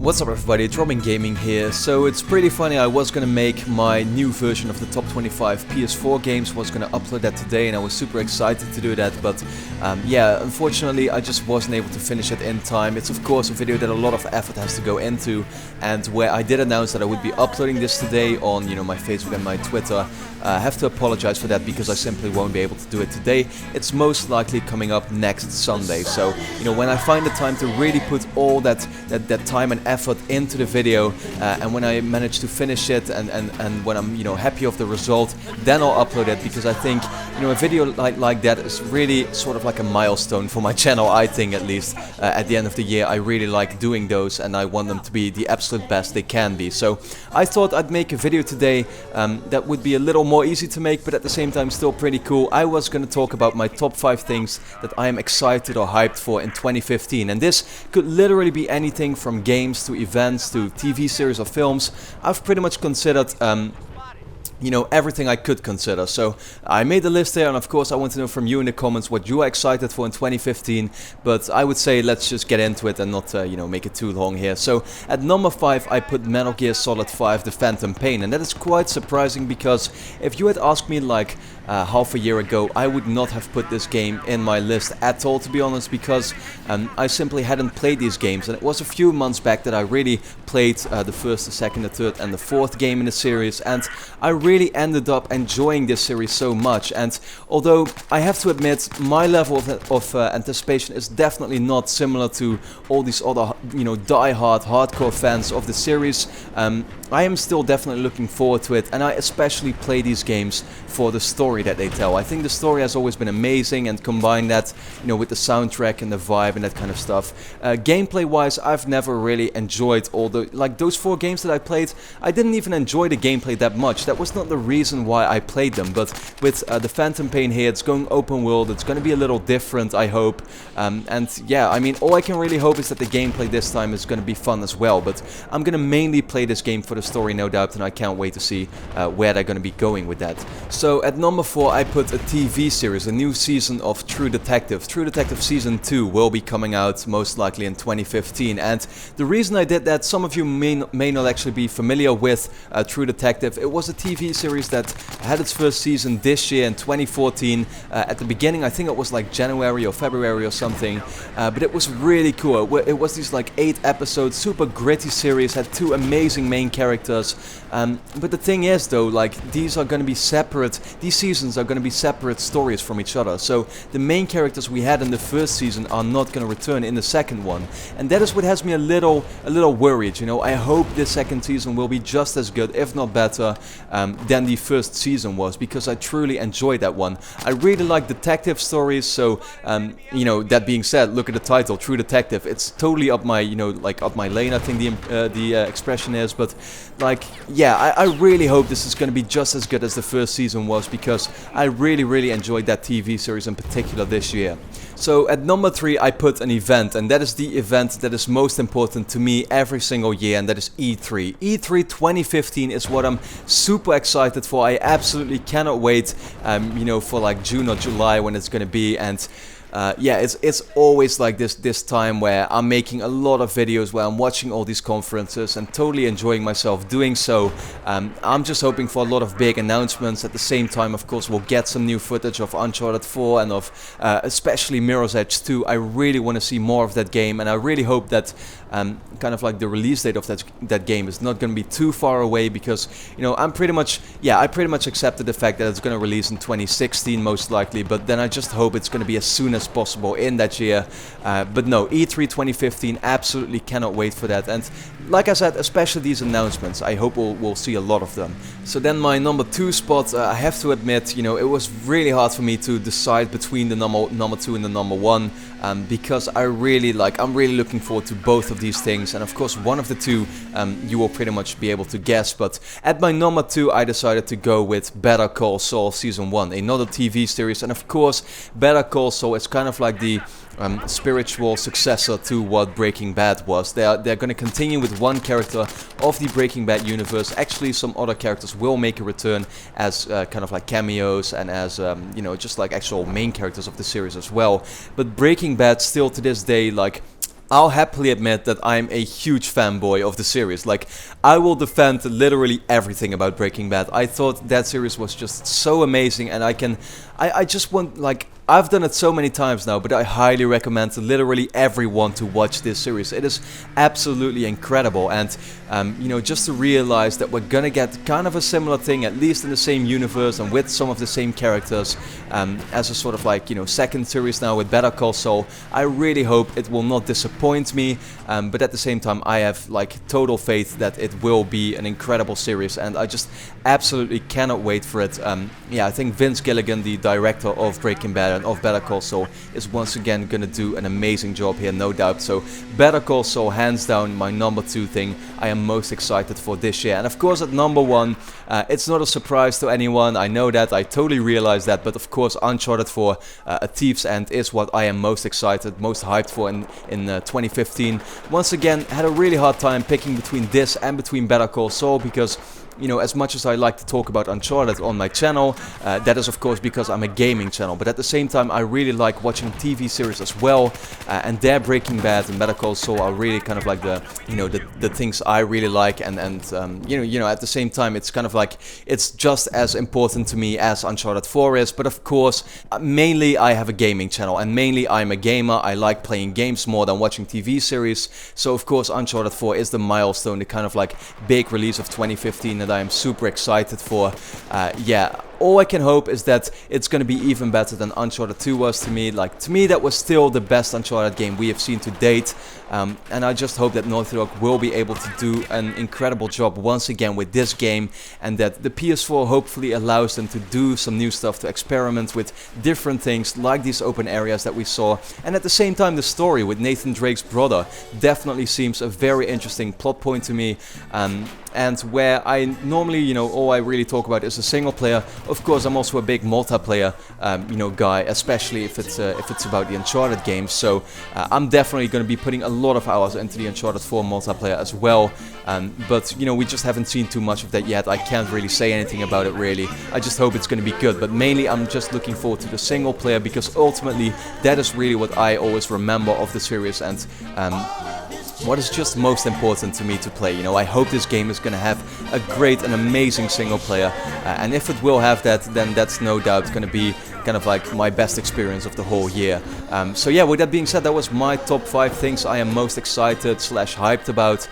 What's up everybody, it's RobinGaming here. So it's pretty funny, I was gonna make my new version of the top 25 PS4 games, was gonna upload that today and I was super excited to do that, but yeah, unfortunately I just wasn't able to finish it in time. It's of course a video that a lot of effort has to go into, and where I did announce that I would be uploading this today on my Facebook and my Twitter. I have to apologize for that because I simply won't be able to do it today. It's most likely coming up next Sunday. So when I find the time to really put all that time and effort into the video, and when I manage to finish it, and when I'm happy of the result, then I'll upload it, because I think a video like that is really sort of like a milestone for my channel. I think, at least at the end of the year, I really like doing those and I want them to be the absolute best they can be. So I thought I'd make a video today that would be a little more easy to make, but at the same time still pretty cool. I was going to talk about my top 5 things that I am excited or hyped for in 2015, and this could literally be anything from games to events to TV series or films. I've pretty much considered everything I could consider. So I made a list here, and of course I want to know from you in the comments what you are excited for in 2015, but I would say let's just get into it and not make it too long here. So at number 5 I put Metal Gear Solid 5 The Phantom Pain, and that is quite surprising because if you had asked me like half a year ago, I would not have put this game in my list at all, to be honest, because I simply hadn't played these games, and it was a few months back that I really played the first, the second, the third and the fourth game in the series, and I really ended up enjoying this series so much. And although I have to admit my level of anticipation is definitely not similar to all these other die-hard hardcore fans of the series, I am still definitely looking forward to it, and I especially play these games for the story that they tell. I think the story has always been amazing, and combine that with the soundtrack and the vibe and that kind of stuff. Gameplay wise, I've never really enjoyed all the those 4 games that I played. I didn't even enjoy the gameplay that much. That was not the reason why I played them, but with the Phantom Pain here, it's going open world, it's going to be a little different, I hope, and yeah, I mean, all I can really hope is that the gameplay this time is going to be fun as well, but I'm going to mainly play this game for the story, no doubt, and I can't wait to see where they're going to be going with that. So at number 4 I put a TV series, a new season of True Detective. True Detective Season 2 will be coming out most likely in 2015, and the reason I did that, some of you may not actually be familiar with True Detective. It was a TV series that had its first season this year in 2014. At the beginning, I think it was like January or February or something, but it was really cool. It was these like 8 episodes, super gritty series, had 2 amazing main characters. But the thing is though, these are going to be separate, these seasons are going to be separate stories from each other. So the main characters we had in the first season are not going to return in the second one. And that is what has me a little worried, I hope this second season will be just as good, if not better, than the first season was, because I truly enjoyed that one. I really like detective stories, so that being said, look at the title, True Detective. It's totally up my, up my lane, I think the expression is, but yeah, I really hope this is going to be just as good as the first season was, because I really enjoyed that TV series in particular this year. So at number 3 I put an event, and that is the event that is most important to me every single year, and that is E3. E3 2015 is what I'm super excited for. I absolutely cannot wait, for June or July when it's going to be, and yeah, it's always like this time where I'm making a lot of videos where I'm watching all these conferences and totally enjoying myself doing so. I'm just hoping for a lot of big announcements. At the same time, of course, we'll get some new footage of Uncharted 4 and of especially Mirror's Edge 2. I really want to see more of that game, and I really hope that kind of the release date of that game is not going to be too far away, because I pretty much accepted the fact that it's going to release in 2016 most likely, but then I just hope it's going to be as soon as possible in that year. But no, E3 2015, absolutely cannot wait for that, and like I said, especially these announcements, I hope we'll see a lot of them. So then my number 2 spot, I have to admit, it was really hard for me to decide between the number 2 and the number 1, because I'm really looking forward to both of these things, and of course one of the 2 you will pretty much be able to guess, but at my number 2 I decided to go with Better Call Saul Season 1, another TV series, and of course Better Call Saul is kind of like the spiritual successor to what Breaking Bad was. They're going to continue with one character of the Breaking Bad universe. Actually, some other characters will make a return as kind of like cameos and as just like actual main characters of the series as well. But Breaking Bad still to this day, like, I'll happily admit that I'm a huge fanboy of the series. Like, I will defend literally everything about Breaking Bad. I thought that series was just so amazing, and I just want, like, I've done it so many times now, but I highly recommend to literally everyone to watch this series. It is absolutely incredible, and you know, just to realize that we're gonna get kind of a similar thing, at least in the same universe and with some of the same characters, as a sort of like, you know, second series now with Better Call Saul. I really hope it will not disappoint me, but at the same time, I have like total faith that it will be an incredible series, and I just absolutely cannot wait for it. Yeah, I think Vince Gilligan, the director of Breaking Bad and of Better Call Saul, is once again gonna do an amazing job here, no doubt. So Better Call Saul, hands down, my number 2 thing I am most excited for this year. And of course at number 1, it's not a surprise to anyone, I know that, I totally realize that, but of course Uncharted 4, A Thief's End is what I am most excited, most hyped for in 2015. Once again, had a really hard time picking between this and between Better Call Saul, because, you know, as much as I like to talk about Uncharted on my channel, that is of course because I'm a gaming channel, but at the same time I really like watching TV series as well, and their Breaking Bad and Better Call Saul are really kind of like the, you know, the things I really like, and you know, at the same time it's kind of like, it's just as important to me as Uncharted 4 is, but of course, mainly I have a gaming channel, and mainly I'm a gamer, I like playing games more than watching TV series, so of course Uncharted 4 is the milestone, the kind of like big release of 2015 that I am super excited for. Yeah, all I can hope is that it's going to be even better than Uncharted 2 was to me. Like, to me that was still the best Uncharted game we have seen to date, and I just hope that Naughty Dog will be able to do an incredible job once again with this game, and that the PS4 hopefully allows them to do some new stuff, to experiment with different things like these open areas that we saw, and at the same time the story with Nathan Drake's brother definitely seems a very interesting plot point to me, and where I normally, you know, all I really talk about is a single player. Of course, I'm also a big multiplayer, you know, guy, especially if it's about the Uncharted games. So I'm definitely going to be putting a lot of hours into the Uncharted 4 multiplayer as well. But you know, we just haven't seen too much of that yet. I can't really say anything about it really. I just hope it's going to be good. But mainly, I'm just looking forward to the single player, because ultimately that is really what I always remember of the series, and what is just most important to me to play. You know, I hope this game is going to have a great and amazing single player, and if it will have that, then that's no doubt going to be kind of like my best experience of the whole year. So yeah, with that being said, that was my top 5 things I am most excited / hyped about.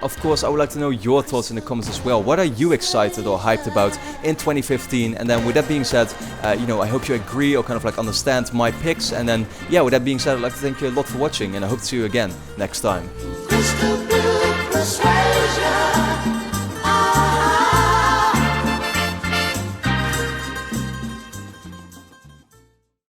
Of course, I would like to know your thoughts in the comments as well. What are you excited or hyped about in 2015? And then with that being said, you know, I hope you agree or kind of like understand my picks. And then yeah, with that being said, I'd like to thank you a lot for watching, and I hope to see you again next time. Crystal blue persuasion.